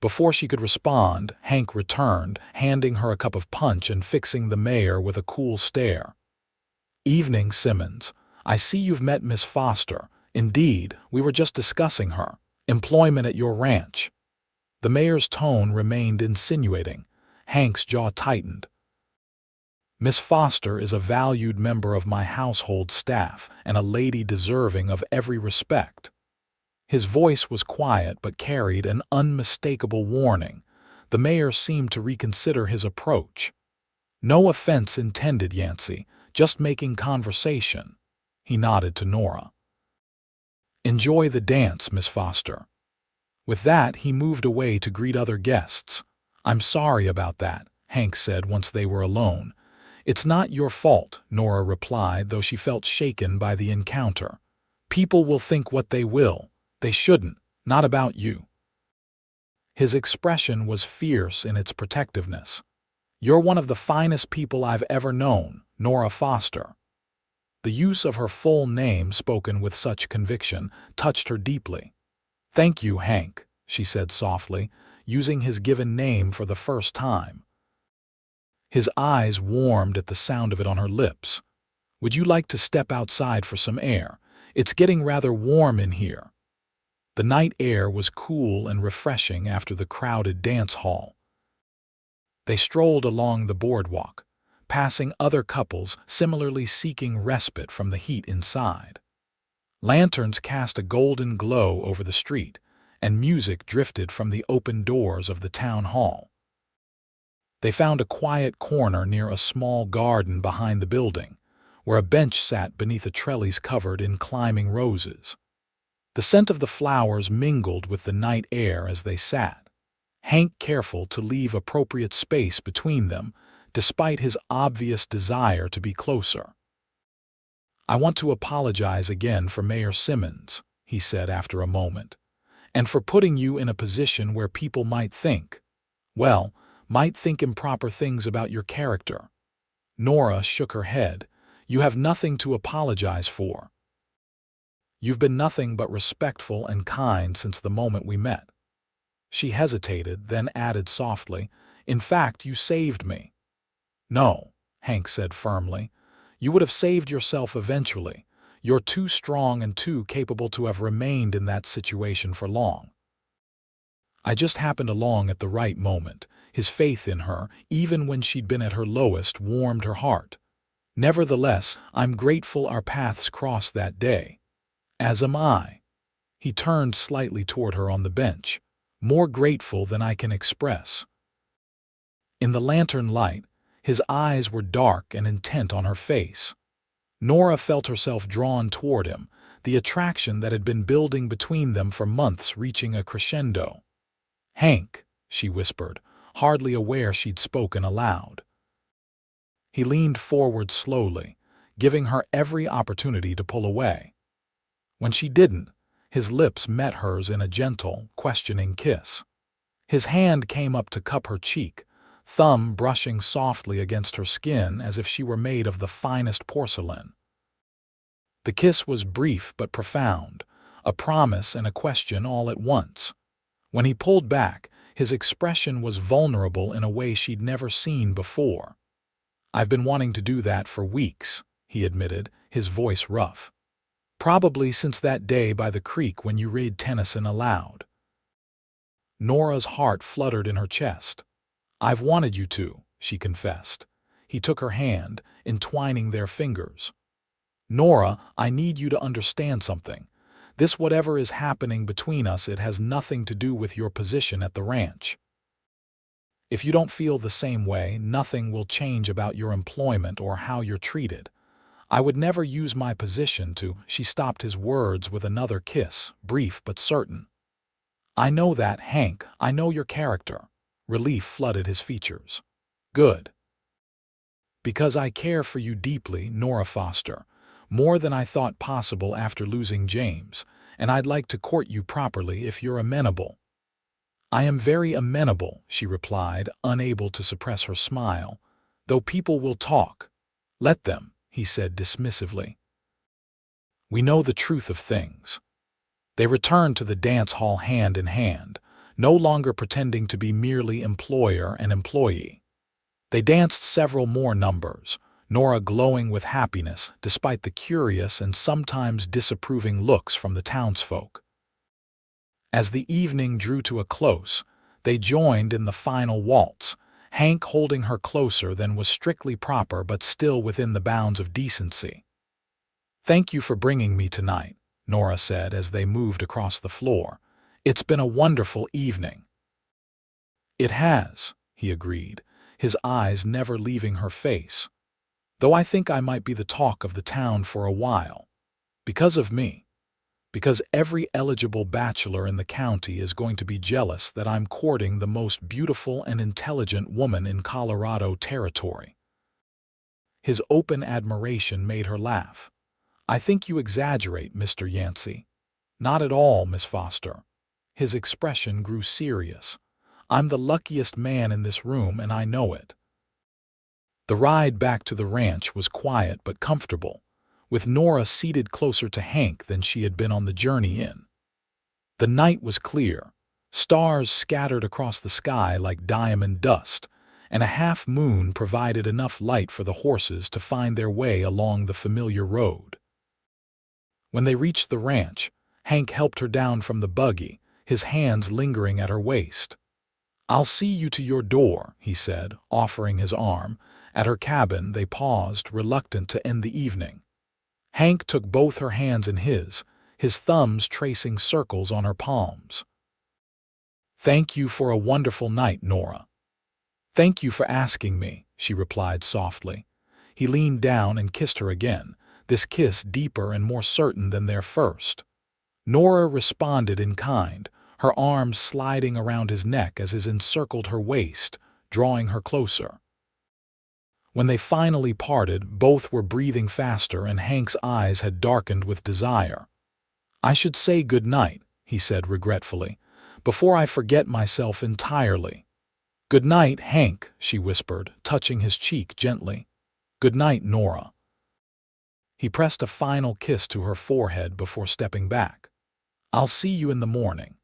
Before she could respond, Hank returned, handing her a cup of punch and fixing the mayor with a cool stare. "Evening, Simmons. I see you've met Miss Foster. Indeed, we were just discussing her employment at your ranch." The mayor's tone remained insinuating. Hank's jaw tightened. "Miss Foster is a valued member of my household staff and a lady deserving of every respect." His voice was quiet but carried an unmistakable warning. The mayor seemed to reconsider his approach. "No offense intended, Yancy, just making conversation." He nodded to Nora. "Enjoy the dance, Miss Foster." With that, he moved away to greet other guests. "I'm sorry about that," Hank said once they were alone. "It's not your fault," Nora replied, though she felt shaken by the encounter. "People will think what they will. They shouldn't, not about you." His expression was fierce in its protectiveness. "You're one of the finest people I've ever known, Nora Foster." The use of her full name, spoken with such conviction, touched her deeply. "Thank you, Hank," she said softly, using his given name for the first time. His eyes warmed at the sound of it on her lips. "Would you like to step outside for some air? It's getting rather warm in here." The night air was cool and refreshing after the crowded dance hall. They strolled along the boardwalk, passing other couples similarly seeking respite from the heat inside. Lanterns cast a golden glow over the street, and music drifted from the open doors of the town hall. They found a quiet corner near a small garden behind the building, where a bench sat beneath a trellis covered in climbing roses. The scent of the flowers mingled with the night air as they sat, Hank careful to leave appropriate space between them, despite his obvious desire to be closer. "I want to apologize again for Mayor Simmons," he said after a moment, "and for putting you in a position where people might think improper things about your character." Nora shook her head. "You have nothing to apologize for. You've been nothing but respectful and kind since the moment we met." She hesitated, then added softly, "In fact, you saved me." "No," Hank said firmly. "You would have saved yourself eventually. You're too strong and too capable to have remained in that situation for long. I just happened along at the right moment." His faith in her, even when she'd been at her lowest, warmed her heart. "Nevertheless, I'm grateful our paths crossed that day. As am I." He turned slightly toward her on the bench. "More grateful than I can express." In the lantern light, his eyes were dark and intent on her face. Nora felt herself drawn toward him, the attraction that had been building between them for months reaching a crescendo. "Hank," she whispered, hardly aware she'd spoken aloud. He leaned forward slowly, giving her every opportunity to pull away. When she didn't, his lips met hers in a gentle, questioning kiss. His hand came up to cup her cheek, thumb brushing softly against her skin as if she were made of the finest porcelain. The kiss was brief but profound, a promise and a question all at once. When he pulled back, his expression was vulnerable in a way she'd never seen before. "I've been wanting to do that for weeks," he admitted, his voice rough. "Probably since that day by the creek when you read Tennyson aloud." Nora's heart fluttered in her chest. "I've wanted you to," she confessed. He took her hand, entwining their fingers. "Nora, I need you to understand something. This whatever is happening between us, it has nothing to do with your position at the ranch. If you don't feel the same way, nothing will change about your employment or how you're treated. I would never use my position to—" She stopped his words with another kiss, brief but certain. "I know that, Hank. I know your character." Relief flooded his features. "Good. Because I care for you deeply, Nora Foster, more than I thought possible after losing James, and I'd like to court you properly if you're amenable." "I am very amenable," she replied, unable to suppress her smile, "though people will talk." "Let them," he said dismissively. "We know the truth of things." They returned to the dance hall hand in hand, no longer pretending to be merely employer and employee. They danced several more numbers, Nora glowing with happiness despite the curious and sometimes disapproving looks from the townsfolk. As the evening drew to a close, they joined in the final waltz, Hank holding her closer than was strictly proper but still within the bounds of decency. "Thank you for bringing me tonight," Nora said as they moved across the floor. "It's been a wonderful evening." "It has," he agreed, his eyes never leaving her face. "Though I think I might be the talk of the town for a while. Because of me. Because every eligible bachelor in the county is going to be jealous that I'm courting the most beautiful and intelligent woman in Colorado territory." His open admiration made her laugh. "I think you exaggerate, Mr. Yancy." "Not at all, Miss Foster." His expression grew serious. "I'm the luckiest man in this room, and I know it." The ride back to the ranch was quiet but comfortable, with Nora seated closer to Hank than she had been on the journey in. The night was clear, stars scattered across the sky like diamond dust, and a half-moon provided enough light for the horses to find their way along the familiar road. When they reached the ranch, Hank helped her down from the buggy, his hands lingering at her waist. "I'll see you to your door," he said, offering his arm. At her cabin, they paused, reluctant to end the evening. Hank took both her hands in his thumbs tracing circles on her palms. "Thank you for a wonderful night, Nora." "Thank you for asking me," she replied softly. He leaned down and kissed her again, this kiss deeper and more certain than their first. Nora responded in kind, her arms sliding around his neck as his encircled her waist, drawing her closer. When they finally parted, both were breathing faster and Hank's eyes had darkened with desire. "I should say good night," he said regretfully, "before I forget myself entirely." "Good night, Hank," she whispered, touching his cheek gently. "Good night, Nora." He pressed a final kiss to her forehead before stepping back. "I'll see you in the morning."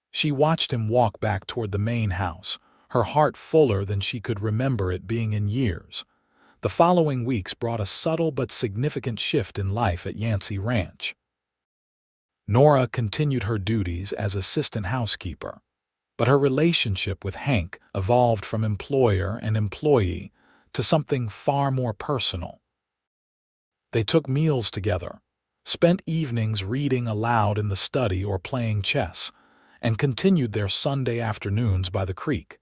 She watched him walk back toward the main house, her heart fuller than she could remember it being in years. The following weeks brought a subtle but significant shift in life at Yancy Ranch. Nora continued her duties as assistant housekeeper, but her relationship with Hank evolved from employer and employee to something far more personal. They took meals together, spent evenings reading aloud in the study or playing chess, and continued their Sunday afternoons by the creek,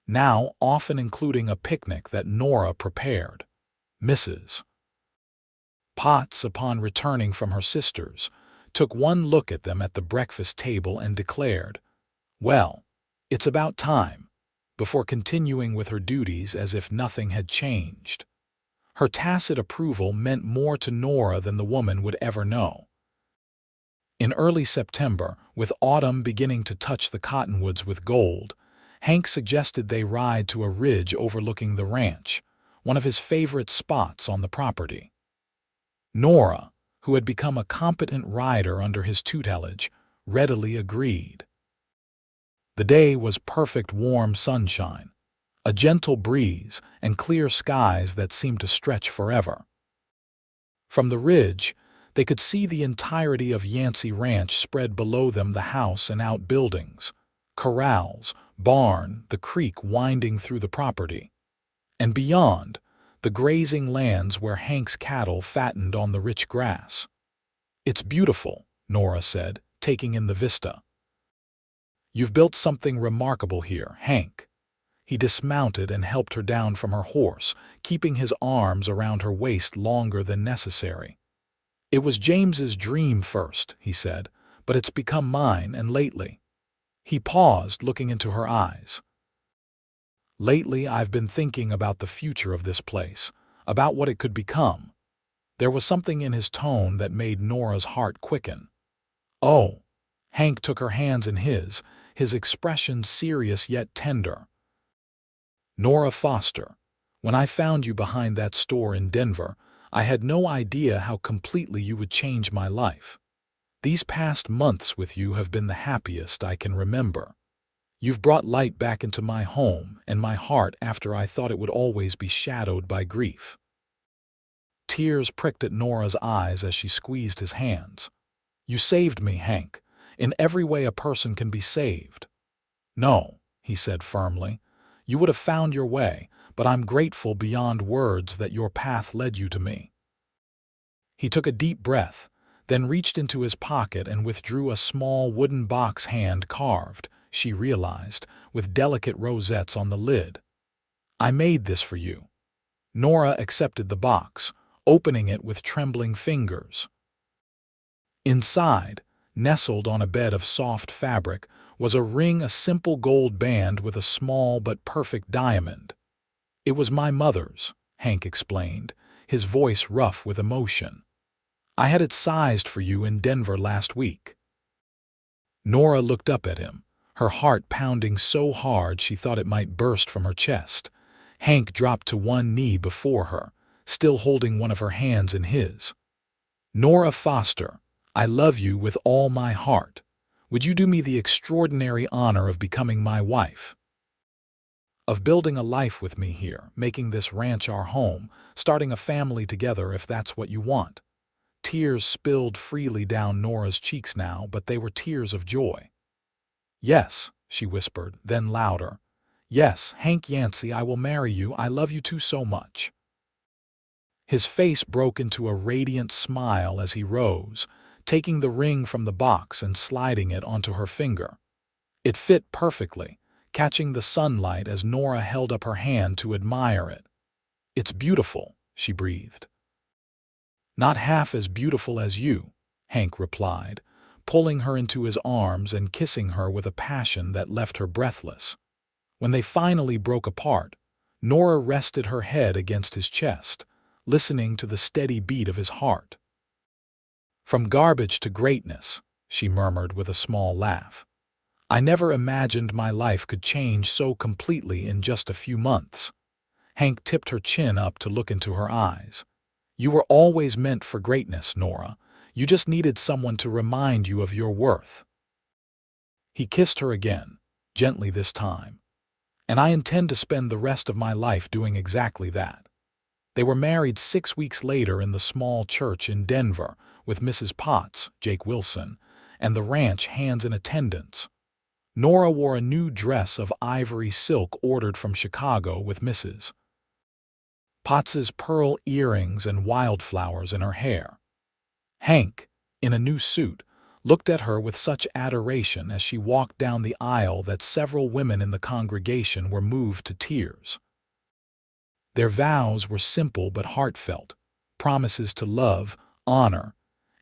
now often including a picnic that Nora prepared. Mrs. Potts, upon returning from her sister's, took one look at them at the breakfast table and declared, "Well, it's about time," before continuing with her duties as if nothing had changed. Her tacit approval meant more to Nora than the woman would ever know. In early September, with autumn beginning to touch the cottonwoods with gold, Hank suggested they ride to a ridge overlooking the ranch, one of his favorite spots on the property. Nora, who had become a competent rider under his tutelage, readily agreed. The day was perfect warm sunshine, a gentle breeze, and clear skies that seemed to stretch forever. From the ridge, they could see the entirety of Yancy Ranch spread below them, the house and outbuildings, corrals, barn, the creek winding through the property. And beyond, the grazing lands where Hank's cattle fattened on the rich grass. "It's beautiful," Nora said, taking in the vista. "You've built something remarkable here, Hank." He dismounted and helped her down from her horse, keeping his arms around her waist longer than necessary. "It was James's dream first," he said, "but it's become mine, and lately—" He paused, looking into her eyes. "Lately, I've been thinking about the future of this place, about what it could become." There was something in his tone that made Nora's heart quicken. "Oh." Hank took her hands in his expression serious yet tender. "Nora Foster, when I found you behind that store in Denver, I had no idea how completely you would change my life. These past months with you have been the happiest I can remember. You've brought light back into my home and my heart after I thought it would always be shadowed by grief." Tears pricked at Nora's eyes as she squeezed his hands. "You saved me, Hank, in every way a person can be saved." "No," he said firmly. "You would have found your way, but I'm grateful beyond words that your path led you to me." He took a deep breath, then reached into his pocket and withdrew a small wooden box, hand-carved, she realized, with delicate rosettes on the lid. "I made this for you." Nora accepted the box, opening it with trembling fingers. Inside, nestled on a bed of soft fabric, was a ring, a simple gold band with a small but perfect diamond. "It was my mother's," Hank explained, his voice rough with emotion. "I had it sized for you in Denver last week." Nora looked up at him, her heart pounding so hard she thought it might burst from her chest. Hank dropped to one knee before her, still holding one of her hands in his. "Nora Foster, I love you with all my heart. Would you do me the extraordinary honor of becoming my wife? Of building a life with me here, making this ranch our home, starting a family together if that's what you want." Tears spilled freely down Nora's cheeks now, but they were tears of joy. "Yes," she whispered, then louder. "Yes, Hank Yancy, I will marry you. I love you too so much." His face broke into a radiant smile as he rose, taking the ring from the box and sliding it onto her finger. It fit perfectly, catching the sunlight as Nora held up her hand to admire it. "It's beautiful," she breathed. "Not half as beautiful as you," Hank replied, pulling her into his arms and kissing her with a passion that left her breathless. When they finally broke apart, Nora rested her head against his chest, listening to the steady beat of his heart. "From garbage to greatness," she murmured with a small laugh. "I never imagined my life could change so completely in just a few months." Hank tipped her chin up to look into her eyes. "You were always meant for greatness, Nora. You just needed someone to remind you of your worth." He kissed her again, gently this time. "And I intend to spend the rest of my life doing exactly that." They were married 6 weeks later in the small church in Denver, with Mrs. Potts, Jake Wilson, and the ranch hands in attendance. Nora wore a new dress of ivory silk ordered from Chicago with Mrs. Potts's pearl earrings and wildflowers in her hair. Hank, in a new suit, looked at her with such adoration as she walked down the aisle that several women in the congregation were moved to tears. Their vows were simple but heartfelt, promises to love, honor,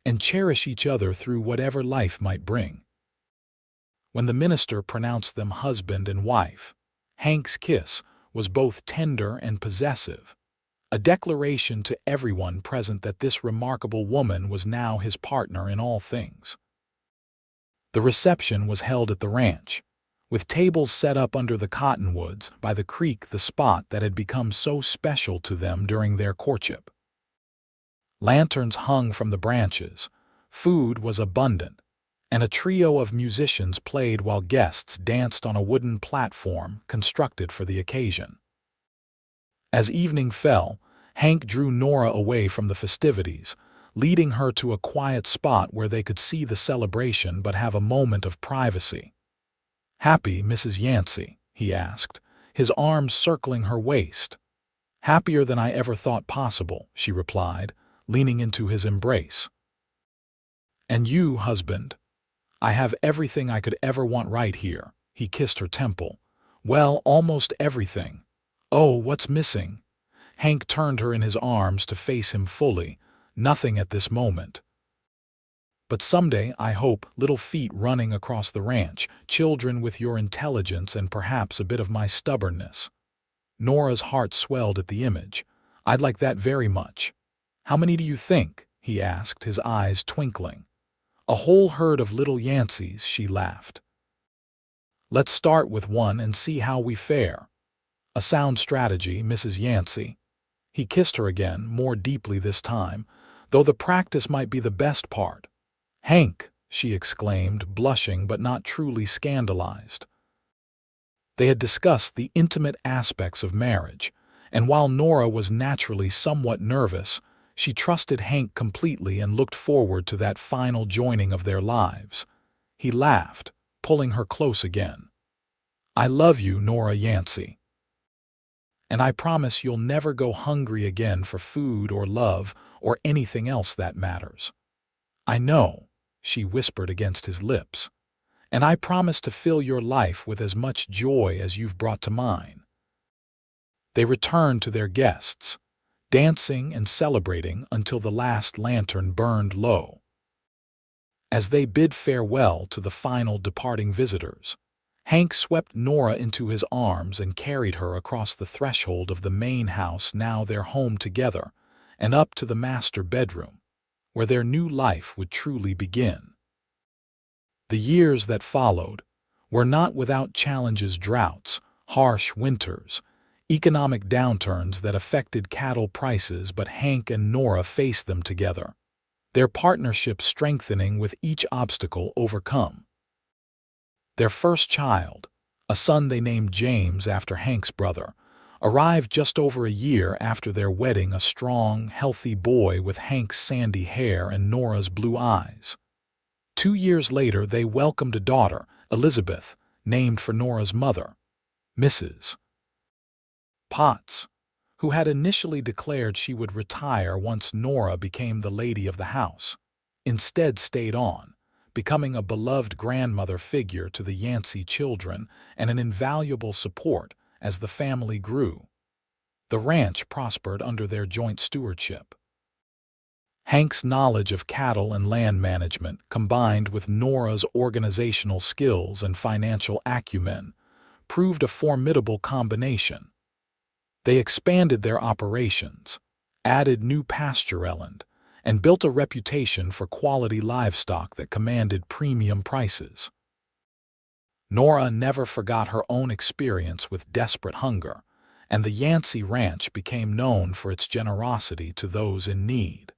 and cherish each other through whatever life might bring. When the minister pronounced them husband and wife, Hank's kiss was both tender and possessive, a declaration to everyone present that this remarkable woman was now his partner in all things. The reception was held at the ranch, with tables set up under the cottonwoods by the creek, the spot that had become so special to them during their courtship. Lanterns hung from the branches, food was abundant, and a trio of musicians played while guests danced on a wooden platform constructed for the occasion. As evening fell, Hank drew Nora away from the festivities, leading her to a quiet spot where they could see the celebration but have a moment of privacy. "Happy, Mrs. Yancy?" he asked, his arms circling her waist. "Happier than I ever thought possible," she replied, leaning into his embrace. "And you, husband? I have everything I could ever want right here." He kissed her temple. "Well, almost everything. Oh, what's missing?" Hank turned her in his arms to face him fully. "Nothing at this moment. But someday, I hope, little feet running across the ranch, children with your intelligence and perhaps a bit of my stubbornness." Nora's heart swelled at the image. "I'd like that very much." "How many do you think?" he asked, his eyes twinkling. "A whole herd of little Yanceys," she laughed. "Let's start with one and see how we fare." "A sound strategy, Mrs. Yancy." He kissed her again, more deeply this time, though the practice might be the best part. "Hank!" she exclaimed, blushing but not truly scandalized. They had discussed the intimate aspects of marriage, and while Nora was naturally somewhat nervous, she trusted Hank completely and looked forward to that final joining of their lives. He laughed, pulling her close again. "I love you, Nora Yancy. And I promise you'll never go hungry again for food or love or anything else that matters." "I know," she whispered against his lips. "And I promise to fill your life with as much joy as you've brought to mine." They returned to their guests, dancing and celebrating until the last lantern burned low. As they bid farewell to the final departing visitors, Hank swept Nora into his arms and carried her across the threshold of the main house, now their home together, and up to the master bedroom, where their new life would truly begin. The years that followed were not without challenges: droughts, harsh winters, economic downturns that affected cattle prices, but Hank and Nora faced them together, their partnership strengthening with each obstacle overcome. Their first child, a son they named James after Hank's brother, arrived just over a year after their wedding, a strong, healthy boy with Hank's sandy hair and Nora's blue eyes. 2 years later, they welcomed a daughter, Elizabeth, named for Nora's mother, Mrs. Potts, who had initially declared she would retire once Nora became the lady of the house, instead stayed on, becoming a beloved grandmother figure to the Yancy children and an invaluable support as the family grew. The ranch prospered under their joint stewardship. Hank's knowledge of cattle and land management, combined with Nora's organizational skills and financial acumen, proved a formidable combination. They expanded their operations, added new pasture land, and built a reputation for quality livestock that commanded premium prices. Nora never forgot her own experience with desperate hunger, and the Yancy Ranch became known for its generosity to those in need.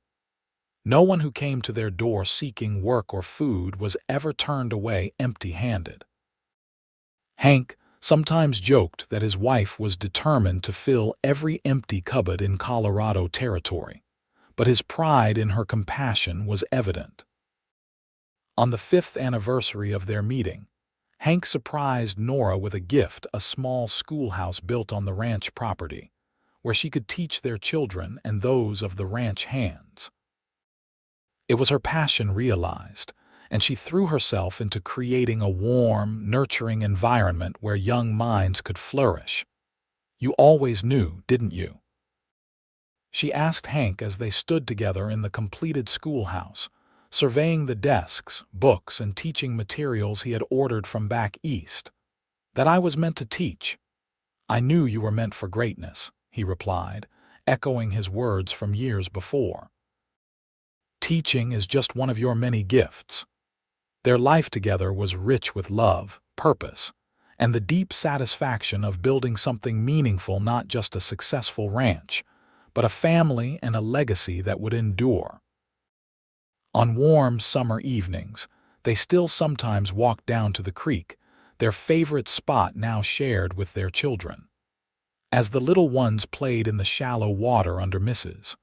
No one who came to their door seeking work or food was ever turned away empty-handed. Hank sometimes joked that his wife was determined to fill every empty cupboard in Colorado territory, but his pride in her compassion was evident. On the 5th anniversary of their meeting, Hank surprised Nora with a gift: a small schoolhouse built on the ranch property, where she could teach their children and those of the ranch hands. It was her passion realized, and she threw herself into creating a warm, nurturing environment where young minds could flourish. "You always knew, didn't you?" she asked Hank as they stood together in the completed schoolhouse, surveying the desks, books, and teaching materials he had ordered from back east. "That I was meant to teach. I knew you were meant for greatness," he replied, echoing his words from years before. Teaching is just one of your many gifts. Their life together was rich with love, purpose, and the deep satisfaction of building something meaningful, not just a successful ranch, but a family and a legacy that would endure. On warm summer evenings, they still sometimes walked down to the creek, their favorite spot now shared with their children. As the little ones played in the shallow water under Mrs.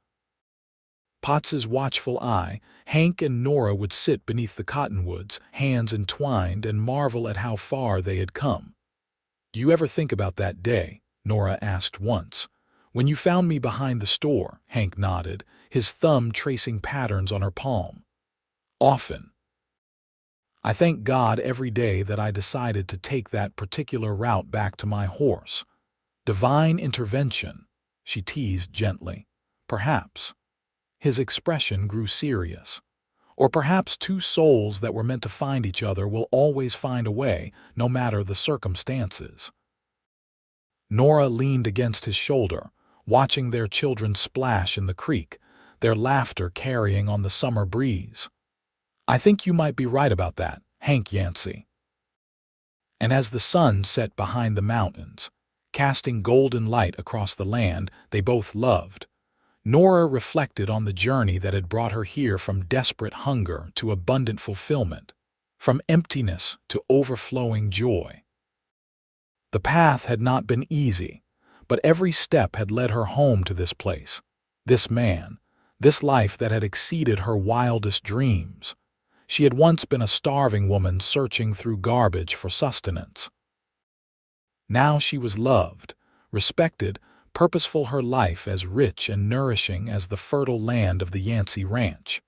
Potts's watchful eye, Hank and Nora would sit beneath the cottonwoods, hands entwined, and marvel at how far they had come. "Do you ever think about that day?" Nora asked once. "When you found me behind the store," Hank nodded, his thumb tracing patterns on her palm. "Often. I thank God every day that I decided to take that particular route back to my horse. Divine intervention," she teased gently. "Perhaps." His expression grew serious. "Or perhaps two souls that were meant to find each other will always find a way, no matter the circumstances." Nora leaned against his shoulder, watching their children splash in the creek, their laughter carrying on the summer breeze. "I think you might be right about that, Hank Yancy." And as the sun set behind the mountains, casting golden light across the land they both loved, Nora reflected on the journey that had brought her here from desperate hunger to abundant fulfillment, from emptiness to overflowing joy. The path had not been easy, but every step had led her home to this place, this man, this life that had exceeded her wildest dreams. She had once been a starving woman searching through garbage for sustenance. Now she was loved, respected, purposeful, her life as rich and nourishing as the fertile land of the Yancy Ranch.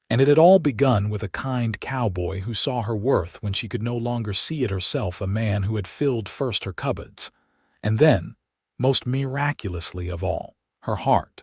And it had all begun with a kind cowboy who saw her worth when she could no longer see it herself, a man who had filled first her cupboards, and then, most miraculously of all, her heart.